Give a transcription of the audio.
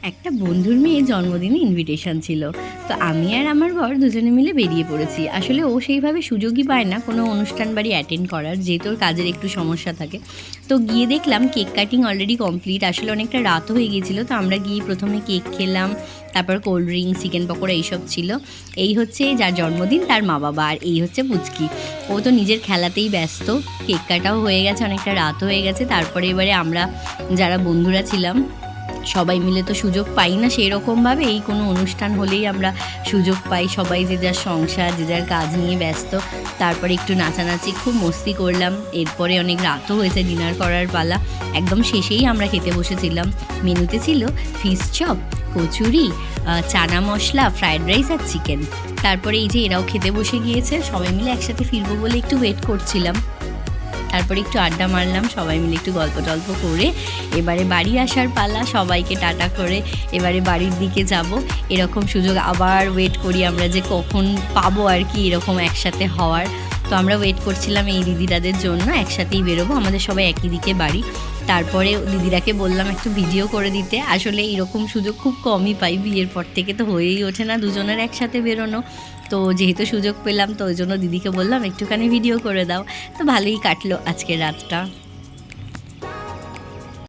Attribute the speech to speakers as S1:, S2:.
S1: একটা বন্ধুর মেয়ের জন্মদিনে ইনভিটেশন ছিল। তো আমি আর আমার বর দুজনে মিলে বেরিয়ে পড়েছি। আসলে ও সেইভাবে সুযোগই পায় না কোনো অনুষ্ঠান বাড়ি অ্যাটেন্ড করার, যেহেতু ওর কাজের একটু সমস্যা থাকে। তো গিয়ে দেখলাম কেক কাটিং অলরেডি কমপ্লিট। আসলে অনেকটা রাতও হয়ে গিয়েছিল। তো আমরা গিয়ে প্রথমে কেক খেলাম, তারপর কোল্ড ড্রিঙ্কস, চিকেন পকোড়া এইসব ছিল। এই হচ্ছে যার জন্মদিন তার মা বাবা, আর এই হচ্ছে পুচকি। ও তো নিজের খেলাতেই ব্যস্ত। কেক কাটাও হয়ে গেছে, অনেকটা রাত হয়ে গেছে। তারপরে এবারে আমরা যারা বন্ধুরা ছিলাম সবাই মিলে তো সুযোগ পাই না সেই রকমভাবে, এই কোনো অনুষ্ঠান হলেই আমরা সুযোগ পাই। সবাই যে যার সংসার, যে যার কাজ নিয়ে ব্যস্ত। তারপরে একটু নাচানাচি, খুব মস্তি করলাম। এরপরে অনেক রাতও হয়েছে, ডিনার করার পালা। একদম শেষেই আমরা খেতে বসেছিলাম। মেনুতে ছিল fish chop, kachori, chana masala, fried rice আর চিকেন। তারপরে এই যে এরাও খেতে বসে গিয়েছে, সবাই মিলে একসাথে ফিরবো বলে একটু ওয়েট করছিলাম। তারপরে একটু আড্ডা মারলাম, সবাই মিলে একটু গল্প টল্প করে এবারে বাড়ি আসার পালা। সবাইকে টাটা করে এবারে বাড়ির দিকে যাব। এরকম সুযোগ আবার ওয়েট করি আমরা যে কখন পাবো আর কি এরকম একসাথে হওয়ার। তো আমরা ওয়েট করছিলাম এই দিদিরাদের জন্য, একসাথেই বেরোবো, আমাদের সবাই একই দিকে বাড়ি। তারপরে দিদিরাকে বললাম একটু ভিডিও করে দিতে। আসলে এরকম সুযোগ খুব কমই পাই, বিয়ের পর থেকে তো হয়েই ওঠে না দুজনের একসাথে বেরোনো। তো যেহেতু সুযোগ পেলাম তো ওই জন্য দিদিকে বললাম একটুখানি ভিডিও করে দাও। তো ভালোই কাটলো আজকের রাতটা।